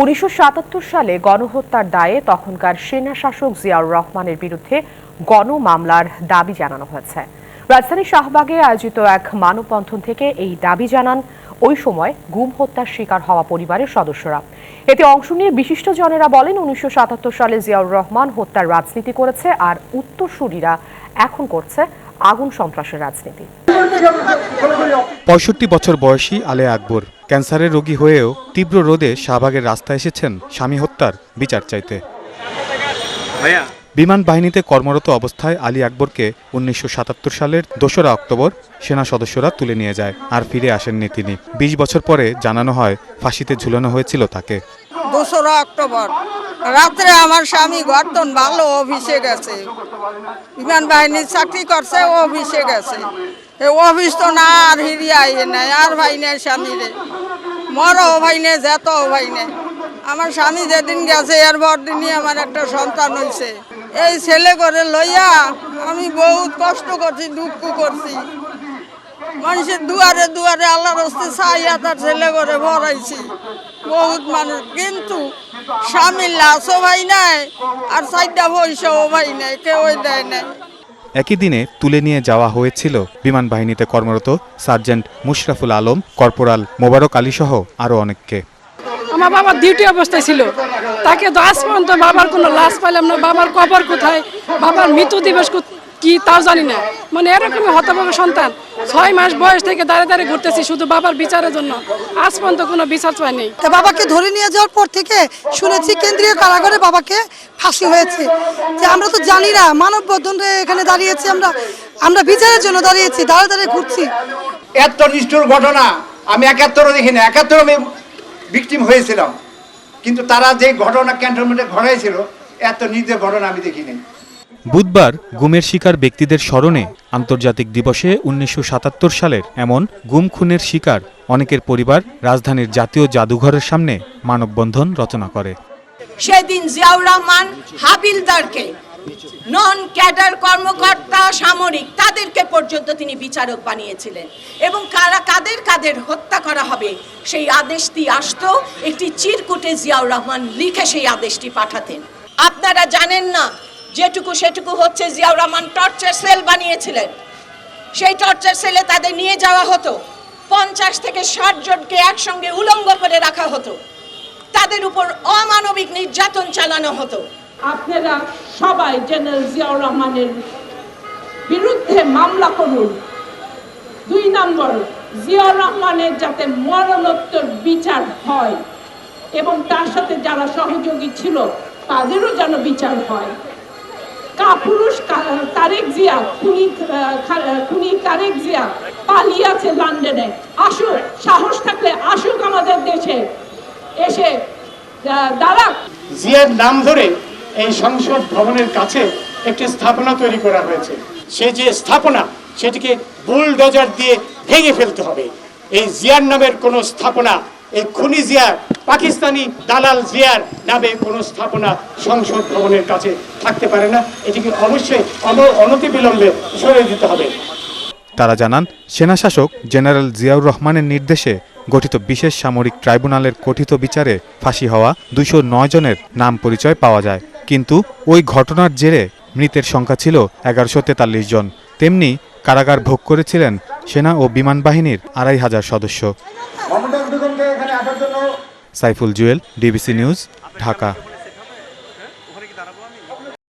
1977 সালে গণহত্যার দায়ে তখনকার সেনা শাসক জিয়াউর রহমানের বিরুদ্ধে গণমামলার দাবি জানানো হয়েছে। রাজধানীর শাহবাগে আয়োজিত এক মানববন্ধন থেকে এই দাবি জানান ওই সময় গুম হত্যার শিকার হওয়া পরিবারের সদস্যরা। এতে অংশ নিয়ে বিশিষ্টজনেরা বলেন, 1977 সালে জিয়াউর রহমান হত্যার রাজনীতি করেছে, আর উত্তরসূরিরা এখন করছে আগুন সন্ত্রাসের রাজনীতি। ৬৫ বছর বয়সী আলেয়া আকবর ক্যান্সারের রোগী হয়েও তীব্র রোদে শাহবাগের রাস্তায় এসেছেন স্বামী হত্যার বিচার চাইতে। বিমান বাহিনীতে কর্মরত অবস্থায় আলী আকবরকে 1977 সালের 2রা অক্টোবর সেনা সদস্যরা তুলে নিয়ে যায়, আর ফিরে আসেননি তিনি। 20 বছর পরে জানানো হয় ফাঁসিতে ঝুলানো হয়েছিল তাকে। 2রা অক্টোবর রাত্রে আমার স্বামী গর্তন ভালো অফিসে গেছে, বিমান বাহিনীর চাকরি করছে, অফিসে গেছে। অফিস তো না আর হিরিয়াই নাই, আর ভাই নেই স্বামীরে, মরও ভাই নেই, যেতও ভাই নেই। আমার স্বামী যেদিন গেছে এরপর দিনই আমার একটা সন্তান হয়েছে। এই ছেলে করে লইয়া আমি বহুত কষ্ট করছি, দুঃখ করছি। মানুষের দুয়ারে দুয়ারে আল্লাহর হস্তে চাইয়া তার ছেলে করে ভরাইছি বহুত মানুষ, কিন্তু স্বামীর লাশও ভাই নাই, আর 4টা পয়সাও ভাই নাই, কেউই দেয় নাই। একই দিনে তুলে নিয়ে যাওয়া হয়েছিল বিমান বাহিনীতে কর্মরত সার্জেন্ট মুশরাফুল আলম, কর্পোরাল মোবারক আলী সহ আরও অনেককে। আমার বাবা ডিউটি অবস্থায় ছিল, তাকে তো আজ পর্যন্ত বাবার কোনো লাশ পাইলাম না। বাবার কবর কোথায়, বাবার মৃত্যু দিবস কি তাও জানি না। মানে এরকমই হতভাগা সন্তান, 6 মাস বয়স থেকে দাঁড়িয়ে দাঁড়িয়ে ঘুরতেছি শুধু বাবার বিচারের জন্য, আজ পর্যন্ত কোনো বিচার পাইনি। বাবাকে ধরে নিয়ে যাওয়ার পর থেকে শুনেছি কেন্দ্রীয় কারাগারে বাবাকে ফাঁসি হয়েছে। যে আমরা তো জানি না, মানববন্ধনে এখানে দাঁড়িয়েছি, আমরা বিচারের জন্য দাঁড়িয়েছি, দাঁড়িয়ে দাঁড়িয়ে ঘুরছি। এত নিষ্ঠুর ঘটনা আমি 71 দেখিনি। 71 আমি ভিকটিম হয়েছিলাম, কিন্তু তারা যে ঘটনা ক্যান্টনমেন্টে ঘটাইছিল এত নির্দয় ঘটনা আমি দেখিনি। বুধবার গুমের শিকার ব্যক্তিদের স্মরণে আন্তর্জাতিক দিবসে 1977 সালের এমন গুম খুনের শিকার অনেকের পরিবার রাজধানীর জাতীয় জাদুঘরের সামনে মানববন্ধন রচনা করে। সেদিন জিয়াউর রহমান হাবিলদারকে, নন ক্যাডার কর্মকর্তা, সামরিক, তাদেরকে পর্যন্ত তিনি বিচারক বানিয়েছিলেন, এবং কাদের কাদের হত্যা করা হবে সেই আদেশটি আসতো একটি চিরকুটে। জিয়াউর রহমান লিখে সেই আদেশটি পাঠাতেন। আপনারা জানেন না, যেটুকু সেটুকু হচ্ছে, জিয়াউর রহমান টর্চার সেল বানিয়েছিলেন। সেই টর্চার সেলে তাদের নিয়ে যাওয়া হতো, 50 থেকে 60 জনকে একসঙ্গে উলঙ্গ করে রাখা হতো, তাদের উপর অমানবিক নির্যাতন চালানো হতো। আপনারা সবাই জেনারেল জিয়াউর রহমানের বিরুদ্ধে মামলা করুন। 2 নম্বর, জিয়াউর রহমানের যাতে মরণোত্তর বিচার হয়, এবং তার সাথে যারা সহযোগী ছিল তাদেরও যেন বিচার হয়। কাপুরুষ তারেক জিয়া, খুনি তারেক জিয়া পালিয়ে আছে লন্ডনে। আসুক, সাহস থাকলে আসুক আমাদের দেশে, এসে দাঁড়াক। জিয়ার নাম ধরে এই সংসদ ভবনের কাছে একটি স্থাপনা তৈরি করা হয়েছে। সেই যে স্থাপনা, সেটিকে বুলডোজার দিয়ে ভেঙে ফেলতে হবে। এই জিয়ার নামের কোনো স্থাপনা, এই খুনি জিয়ার, পাকিস্তানি দালাল জিয়ার নামে কোনো স্থাপনা সংসদ ভবনের কাছে থাকতে পারে না। এটিকে অবশ্যই অনতিবিলম্বে সরিয়ে দিতে হবে। তারা জানান, সেনাশাসক জেনারেল জিয়াউর রহমানের নির্দেশে গঠিত বিশেষ সামরিক ট্রাইব্যুনালের কথিত বিচারে ফাঁসি হওয়া 209 জনের নাম পরিচয় পাওয়া যায়, কিন্তু ওই ঘটনার জেরে মৃতের সংখ্যা ছিল 1143 জন। তেমনি কারাগার ভোগ করেছিলেন সেনা ও বিমান বাহিনীর 2500 সদস্য। Saiful Jewel, DBC news, Dhaka.